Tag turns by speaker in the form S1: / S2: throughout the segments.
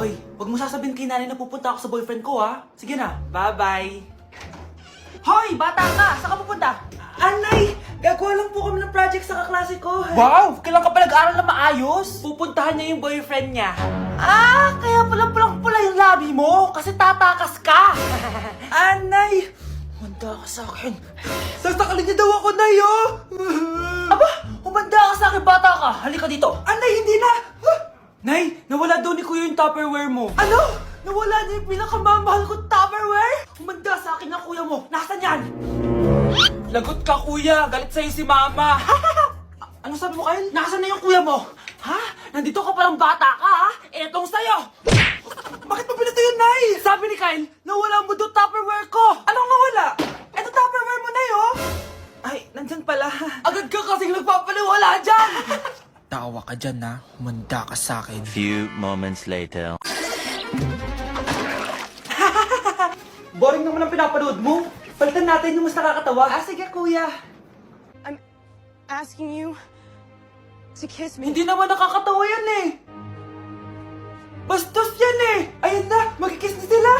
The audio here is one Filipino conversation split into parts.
S1: Hoy, wag mo sasabihin kay nanay na pupunta ako sa boyfriend ko, ha? Sige na, bye-bye. Hoy, bata ka! Saan ka pupunta? Anay, gagawa lang po kami ng project sa kaklase ko. Wow! Kailan ka pa nag-aaral na maayos? Pupuntahan niya yung boyfriend niya. Ah, kaya pula yung labi mo kasi tatakas ka. Anay, humanda ka sa akin. Sasakalin niya daw ako, Nay, oh! Aba, humanda ka sa akin, bata ka. Halika dito. Anay, hindi na. Nay, nawala daw ni Kuya yung Tupperware mo. Ano? Nawala niya yung pinakamamahal kong Tupperware? Humanda sa akin ang kuya mo. Nasaan yan? Lagot ka, kuya. Galit sa'yo si mama. Ano sabi mo, Kyle? Nasaan na yung kuya mo? Ha? Nandito ka palang bata ka, ha? Etong sa'yo. Bakit mo pinito yun, Nay? Sabi ni Kyle, nawala mo daw Tupperware ko. Anong nawala? Eto Tupperware mo, Nay, oh. Ay, nandyan pala. Agad ka kasing nagpapaliwala dyan. Tawa ka dyan, ha? Humanda ka sa akin.
S2: Few moments later.
S1: Boring naman ang pinapanood mo. Palitan natin yung mas nakakatawa. Ah, sige, kuya.
S3: I'm asking you to kiss me.
S1: Hindi naman nakakatawa yan eh. Bastos yan eh. Ayun na, magkikiss na sila.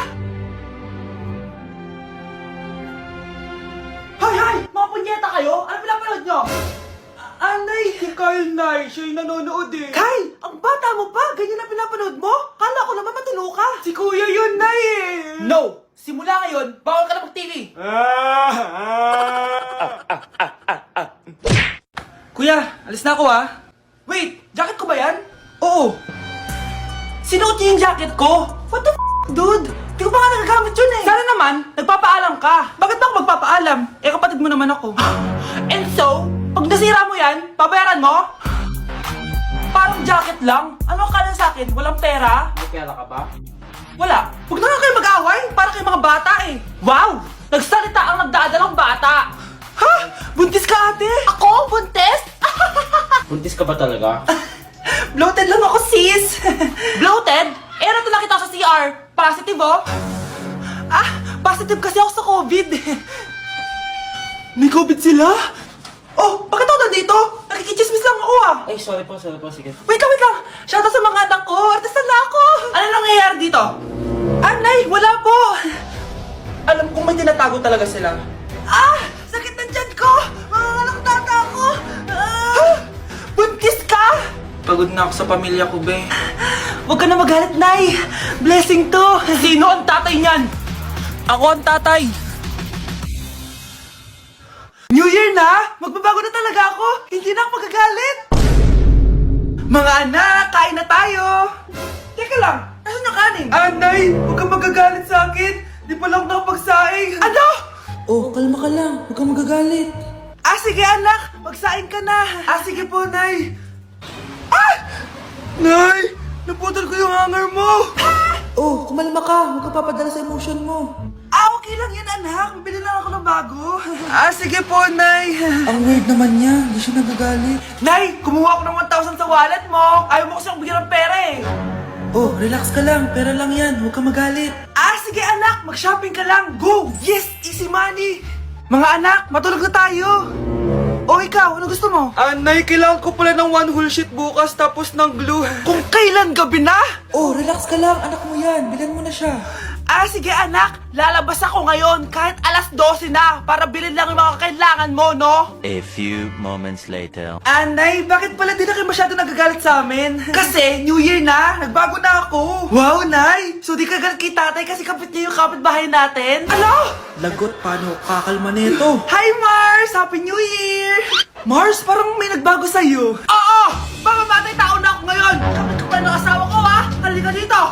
S1: Hay! Mga punyeta kayo? Ano pinapanood nyo? Anay! Si Kyle, Nay. Siya yung nanonood eh. Kyle! Ang bata mo pa! Ganyan na pinapanood mo? Kala ko naman matino ka. Si Kuya yun, Nay eh. No! Simula ngayon, bawal ka na mag-TV. Kuya, alis na ako ah. Wait, jacket ko ba yan? Oo. Sinuot niyo yung jacket ko? What the dude? Di ko pa nga nagagamit yun eh. Sana naman, nagpapaalam ka. Bakit ba ako magpapaalam? Eh, kapatid mo naman ako. And so, pag nasira mo yan, babayaran mo? Parang jacket lang. Ano ka na sa akin? Walang pera? May pera ka ba? Wala. Huwag na nga kayo mag-away. Para kayo mga bata eh. Wow! Nagsalita ang nagdadalang bata. Ha? Buntis ka, ate? Ako? Buntis?
S4: Buntis ka ba talaga?
S1: Bloated lang ako, sis. Bloated? Eh, nato nakita ko sa CR. Positive, oh. Ah, positive kasi ako sa COVID. May COVID sila? Oh, bakit ako nandito? Nakikichismis lang ako, ah.
S4: Ay, sorry po, sige.
S1: Wait lang. Shoutout sa mga anak ko. Artista na ako. Ano nangyayari dito? Anay, wala po. Alam kong may tinatago talaga sila. Ah! Sakit ng tiyan ko! Mga tata ko! Ah! Buntis ka! Pagod na ako sa pamilya ko, be. Huwag ka na magalit, Nay. Blessing to. Sino ang tatay niyan? Ako ang tatay. New Year na! Magbabago na talaga ako! Hindi na ako magagalit! Mga anak, kain na tayo! Teka lang, asan yung kanin? Anay, huwag kang magagalit sa akin! Di pa lang nakapagsaing! Ano? Oh, kalma ka lang. Huwag kang magagalit. Ah, sige anak! Magsaing ka na! Ah, sige po, Nay! Ah! Nay! Naputol ko yung hanger mo! Oh, kumalma ka. Huwag ka papadala sa emotion mo. Ah, okay lang yan, anak. Bibili lang ako ng bago. Ah, sige po, Nay. Ang weird naman niya. Hindi siya nagagalit. Nay, kumuha ako ng 1,000 sa wallet mo. Ayaw mo kasi akong bigyan ng pera eh. Oh, relax ka lang. Pera lang yan. Huwag ka magalit. Ah, sige anak. Mag-shopping ka lang. Go! Yes! Easy money! Mga anak, matulog na tayo. O ikaw, ano gusto mo? Nay, kailangan ko pala ng one whole sheet bukas tapos ng glue. Kung kailan gabi na? Oh, relax ka lang. Anak mo yan. Bilan mo na siya. Ah, sige anak. Lalabas ako ngayon kahit alas 12 na para bilhin lang yung mga kailangan mo, no?
S2: A few moments later.
S1: Nay, bakit pala di na kayo masyado nagagalit sa amin? Kasi, New Year na, nagbago na ako. Wow, Nay! So di ka galit kay tatay kasi kapit niya yung kapitbahay natin? Ano? Lagot, paano kakalma nito? Hi, Mars! Happy New Year! Mars, parang may nagbago sa'yo. Oo! Mamamatay tao na ako ngayon! Kapit ko pa ng asawa ko, ha? Halika dito!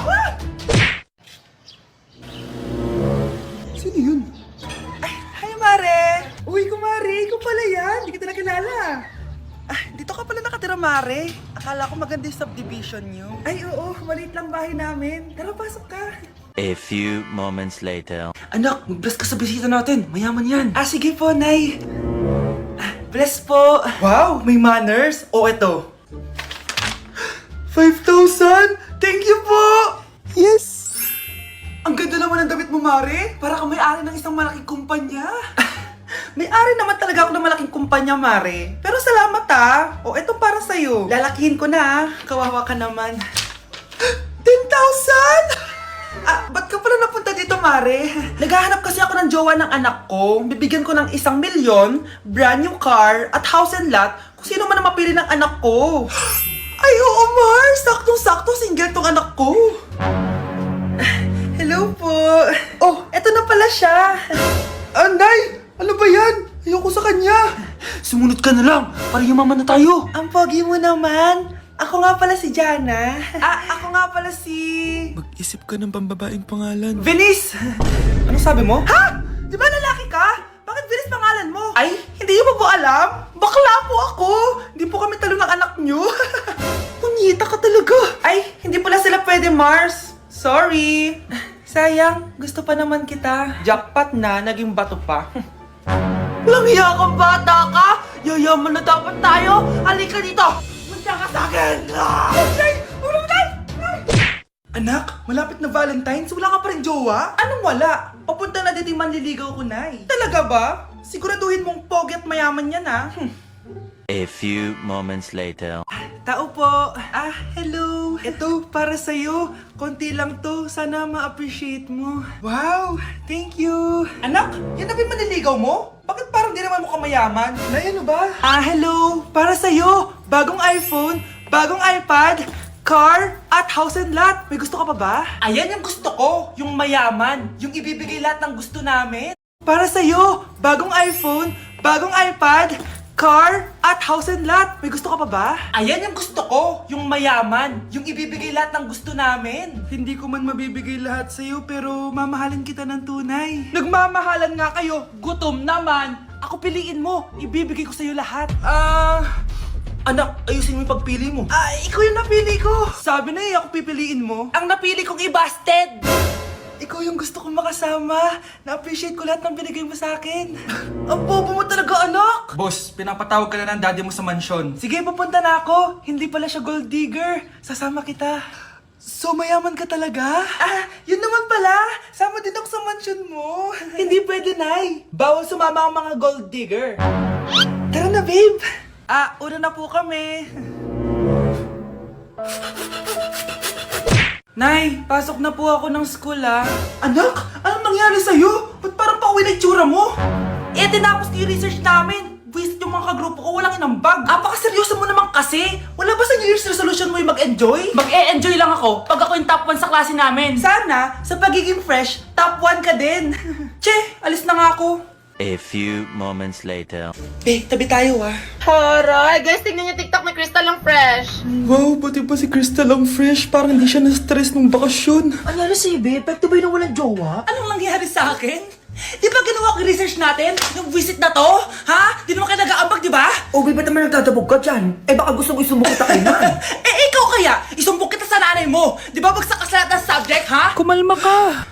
S1: Sino yun? Ay, hi, Mare! Uy, kumare, ikaw pala yan. Hindi kita nakilala. Ah, dito ka pala nakatira, Mare. Akala ko maganda yung subdivision nyo. Ay, oo. Maliit lang bahay namin. Tara, pasok ka.
S2: A few moments later.
S1: Anak, mag-bless ka sa bisita natin. Mayaman yan. Ah, sige po, Nay. Ah, bless po. Wow, may manners. O, eto. 5,000? Thank you po! Yes! Ang ganda naman ng damit mo, Mare. Para kang may-ari ng isang malaking kumpanya. May-ari naman talaga ako ng malaking kumpanya, Mare. Pero salamat ah. O, eto para sa'yo. Lalakihin ko na ah. Kawawa ka naman. 10,000! Naghahanap kasi ako ng jowa ng anak ko. Bibigyan ko ng 1,000,000, brand new car, at house and lot kung sino man ang mapili ng anak ko. Ay, oo, Mars! Saktong-sakto, single tong anak ko. Hello po. Oh, eto na pala siya. Anday! Ano ba yan? Ayoko sa kanya.
S4: Sumunod ka na lang, para yumaman na tayo.
S1: Ang pogi mo naman. Ako nga pala si Jana. Ako nga pala si...
S5: Mag-isip ka ng pambabaeng pangalan.
S1: Venice! Ano sabi mo? Ha? Di ba lalaki ka? Bakit Venice pangalan mo? Ay, hindi niyo ba po alam? Bakla po ako! Hindi po kami talo ng anak niyo. Punyita ka talaga. Ay, hindi pala sila pwede, Mars. Sorry. Sayang, gusto pa naman kita. Jackpot na, naging bato pa. Walang hiya kang bata ka! Yayaman na dapat tayo! Halika dito! Munta ka sa akin! Ay! Ulo mo tayo! Anak, malapit na Valentine's, wala ka pa rin jowa? Anong wala? Papunta na dito yung manliligaw ko, Nay. Talaga ba? Siguraduhin mong pogi at mayaman yan, ha?
S2: A few moments later.
S1: Tao po. Hello. Ito, para sa'yo. Konti lang to. Sana ma-appreciate mo. Wow, thank you. Anak, yan na ba yung manliligaw mo? Bakit parang di naman mo kamayaman? Nay, ano ba? Hello. Para sa'yo. Bagong iPhone, bagong iPad, car, at house and lot. May gusto ka pa ba? Ayan yung gusto ko. Yung mayaman. Yung ibibigay lahat ng gusto namin. Para sa'yo. Bagong iPhone, bagong iPad, car, at house and lot. May gusto ka pa ba? Ayan yung gusto ko. Yung mayaman. Yung ibibigay lahat ng gusto namin. Hindi ko man mabibigay lahat sa'yo pero mamahalin kita ng tunay. Nagmamahalan nga kayo. Gutom naman. Ako piliin mo. Ibibigay ko sa'yo lahat. Anak, ayusin mo yung pagpili mo. Ikaw yung napili ko. Sabi na ako pipiliin mo. Ang napili kong i-busted. Ikaw yung gusto kong makasama. Na-appreciate ko lahat ng binigay mo sa akin. Ang bobo mo talaga, anak! Boss, pinapatawag ka na ng daddy mo sa mansyon. Sige, papunta na ako. Hindi pala siya gold digger. Sasama kita. So, mayaman ka talaga? Yun naman pala. Sama din ako sa mansyon mo. Hindi pwede, Nay. Bawal sumama ang mga gold digger. Tara na, babe. Una na po kami. Nay, pasok na po ako ng school, Anak, anong nangyari sa'yo? Ba't parang pauwi na itsura mo? Tinapos ko yung research namin. Visit yung mga kagrupo ko, walang inambag. Apakaseryoso mo naman kasi. Wala ba sa New Year's resolution mo yung mag-enjoy? Mag-e-enjoy lang ako pag ako yung top 1 sa klase namin. Sana, sa pagiging fresh, top 1 ka din. Che, alis na nga ako.
S2: A few moments later.
S1: Tabi tayo,
S6: Horay! Guys, tignan niyo TikTok ni Crystal ang fresh.
S5: Wow, pati pa si Crystal ang fresh. Parang hindi siya na-stress nung bakasyon.
S1: Ano sa'yo, babe? Pwede ba yung walang jowa? Anong nangyari sa akin? Di ba ginawa ko yung research natin? Yung visit na to? Ha? Di naman kayo nag-aambag, di ba?
S7: Ba't naman nagdadabog ka dyan? Baka gusto mo isumbong kita kay Nan.
S1: Ikaw kaya? Isumbok kita sa nanay mo. Di ba bagsak ka sa lahat ng subject, ha?
S5: Kumalma ka.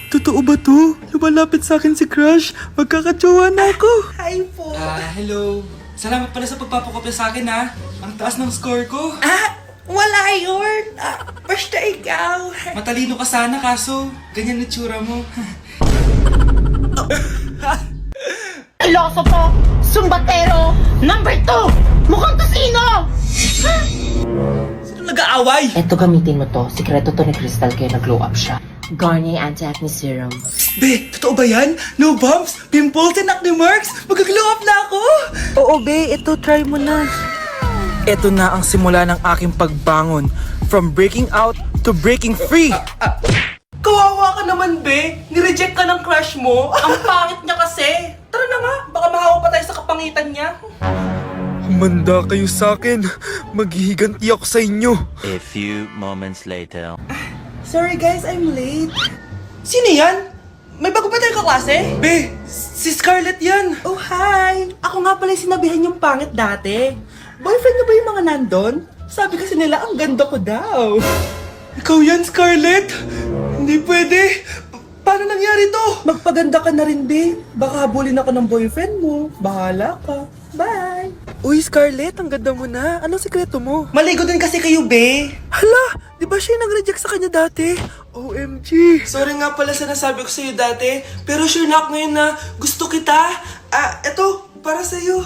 S5: Totoo ba to? Lumalapit sa akin si Crush. Magkakajowa na ako.
S1: Hi po.
S5: Hello. Salamat pala sa pagpapakopya sa akin, ha. Ang taas ng score ko.
S1: Wala yun. Basta ikaw.
S5: Matalino ka sana, kaso ganyan na tsura mo.
S6: Iloso to! Sumbatero! Number 2! Mukhang kasino!
S1: Sino nag-aaway?
S6: Eto, gamitin mo to. Sikreto to ni Crystal kaya nag-glow up siya. Garnier Anti-Acne Serum.
S1: Be, totoo ba yan? No bumps, pimples, and acne marks? Mag-glow up na ako! Oo, be. Ito, try mo na. Ito na ang simula ng aking pagbangon. From breaking out to breaking free. Kawawa ka naman, be. Nireject ka ng crush mo. Ang pangit niya kasi. Tara na nga, baka mahawa pa tayo sa kapangitan niya.
S5: Humanda kayo sa akin. Maghihiganti ako sa inyo.
S2: A few moments later.
S1: Sorry guys, I'm late. Sino yan? May bago ba tayo kaklase? Be, si Scarlett yan. Oh, hi. Ako nga pala yung sinabihan yung pangit dati. Boyfriend niyo ba yung mga nandun? Sabi kasi nila, ang ganda ko daw. Ikaw yan, Scarlett? Hindi pwede. Paano nangyari to? Magpaganda ka na rin, be. Baka habulin ako ng boyfriend mo. Bahala ka. Bye.
S5: Uy, Scarlett, ang ganda mo na. Anong sikreto mo?
S1: Maligo din kasi kayo, be.
S5: Hala, di ba siya yung nag-reject sa kanya dati? OMG.
S1: Sorry nga pala sa nasabi ko sa'yo dati, pero sure na ako ngayon na gusto kita. Eto, para sa'yo.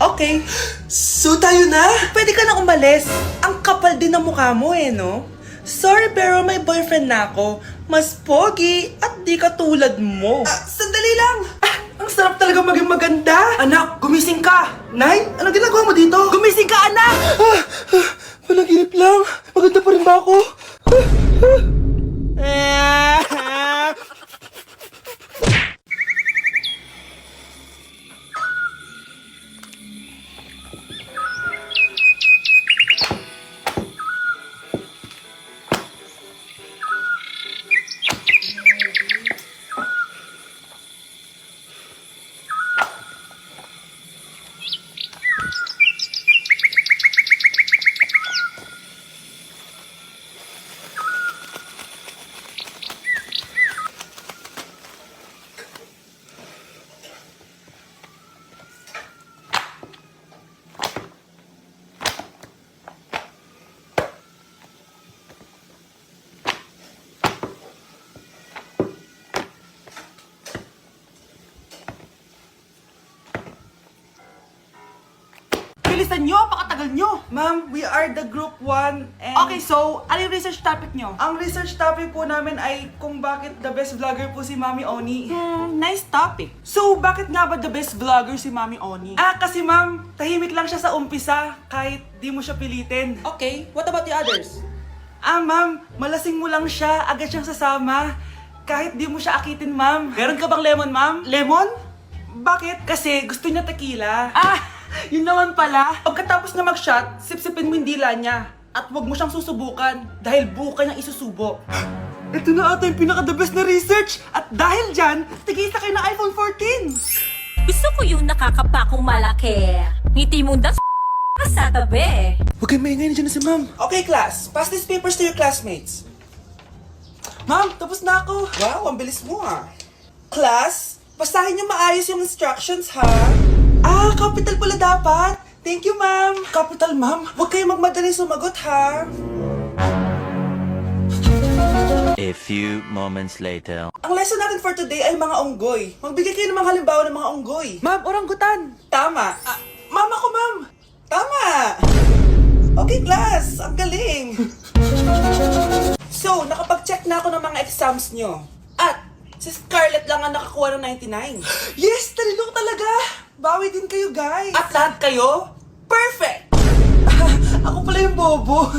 S1: Okay. So tayo na? Pwede ka na umalis. Ang kapal din ng mukha mo no? Sorry pero may boyfriend na ako. Mas pogi at di katulad mo. Sandali lang. Ang sarap talaga maging maganda. Anak, gumising ka. Nay, ano ginagawa mo dito? Gumising ka, anak! Panaginip lang. Maganda pa rin ba ako? Bilisan nyo, pakatagal nyo. Ma'am, we are the group 1 and... Okay, so, ano yung research topic nyo? Ang research topic po namin ay kung bakit the best vlogger po si Mami Oni. Nice topic. So, bakit nga ba the best vlogger si Mami Oni? Kasi ma'am, tahimik lang siya sa umpisa kahit di mo siya pilitin. Okay, what about the others? Ma'am, malasing mo lang siya, agad siyang sasama. Kahit di mo siya akitin, ma'am. Meron ka bang lemon, ma'am? Lemon? Bakit? Kasi gusto niya tequila. Yun naman pala. Pagkatapos na mag-shot, sipsipin mo yung dila niya. At huwag mo siyang susubukan dahil buka niyang isusubo. Ito na ata yung pinaka-the best na research. At dahil dyan, tigisa kayo ng iPhone 14.
S8: Gusto ko yung nakakapakong malaki. Ngiti mo daw sa tabi.
S1: Huwag kayong maingay, nandiyan na si ma'am. Okay, class. Pass these papers to your classmates. Ma'am, tapos na ako. Wow, ang bilis mo Class, basahin niyo maayos yung instructions ha. Capital pala dapat. Thank you, ma'am. Capital, ma'am. Huwag kayong magmadaling sumagot ha.
S2: A few moments later.
S1: Ang lesson natin for today ay mga unggoy. Magbigay kayo ng mga halimbawa ng mga unggoy. Ma'am, oranggutan. Tama. Ma'am ako, ma'am. Tama. Okay, class. Ang galing. So, nakapag-check na ako ng mga exams nyo. At, si Scarlett lang ang nakakuha ng 99. Yes! Talino talaga! Bawi din kayo, guys. At lahat kayo? Perfect! Ako pala yung bobo.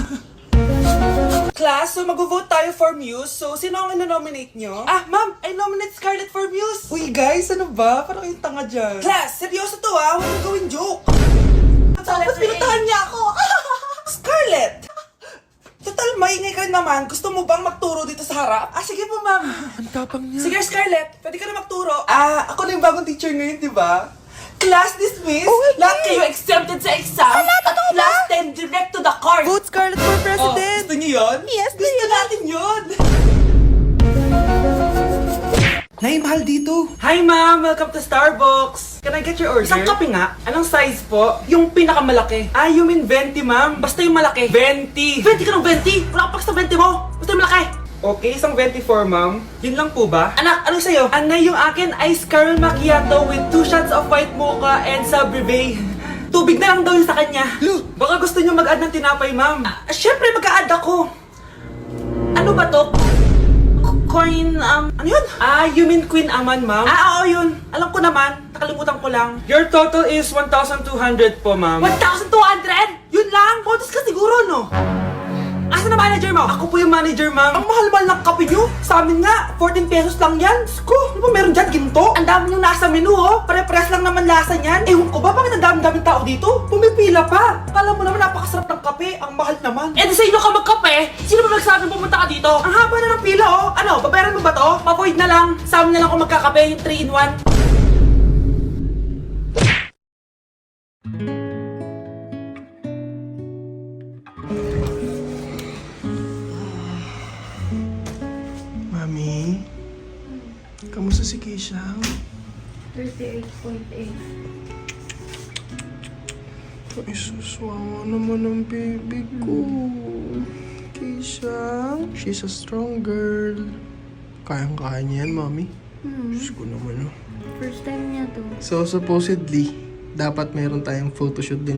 S1: Class, so mag-vote tayo for Muse. So, sino ang ino-nominate nyo? Ma'am, I nominate Scarlett for Muse. Uy, guys, ano ba? Parang kayong tanga dyan. Class, seryoso to Huwag mong gawin joke. Tapos pinuntahan niya ako. Scarlett! Total, maingay ka rin naman. Gusto mo bang magturo dito sa harap? Sige po, ma'am.
S5: Ang tapang niya.
S1: Sige, Scarlett. Pwede ka na magturo. Ako na yung bagong teacher ngayon, di ba? Class dismissed. Lahat kayo exempted sa exam. At class 10 direct to the court. Vote Scarlett for president. Gusto niyo yun? Yes, gusto natin yun. Nay, mahal dito. Hi, ma'am. Welcome to Starbucks. Can I get your order? Isang kape nga. Anong size po? Yung pinakamalaki. You mean 20, ma'am? Basta yung malaki. 20. 20 ka ng 20? Wala ka pa sa 20 mo. Basta yung malaki. Okay, isang 24, ma'am. Yun lang po ba? Anak, ano sa'yo? Anay, yung akin ice caramel macchiato with 2 shots of white mocha and Sabrivay. Tubig na lang daw yun sa kanya. Baka gusto nyo mag-add ng tinapay, ma'am. Syempre, mag-a-add ako. Ano ba to? Coin, ano yun? You mean Queen Aman, ma'am? Oo, yun. Alam ko naman. Nakalimutan ko lang. Your total is 1,200 po, ma'am. 1,200? Yun lang? Bonus ka siguro, no? Asa na manager mo? Ako po yung manager, ma'am. Ang mahal-mahal ng kape nyo. Sa amin nga, 14 pesos lang yan. Sko, ano ba meron dyan? Ginto? Ang dami yung nasa menu, Pare-pares lang naman lasa niyan. Ewan ko ba, bakit ang dami-daming tao dito? Pumipila pa. Akala mo naman napakasarap ng kape. Ang mahal naman. Di sa inyo ka magkape? Sino ba nagsabi pumunta ka dito? Ang haba na ng pila, Ano, babayaran mo ba to? Pa-void na lang. Sa amin na lang kung magkakape, yung 3-in-1.
S5: Mami, kamusta si Keisha?
S3: 38.8.
S5: Ay, suswawa naman ang baby ko. Keisha, she's a strong girl. Kayang-kaya niya yan, Mami. Diyos ko naman,
S3: First time niya to.
S5: So, supposedly, dapat meron tayong photoshoot din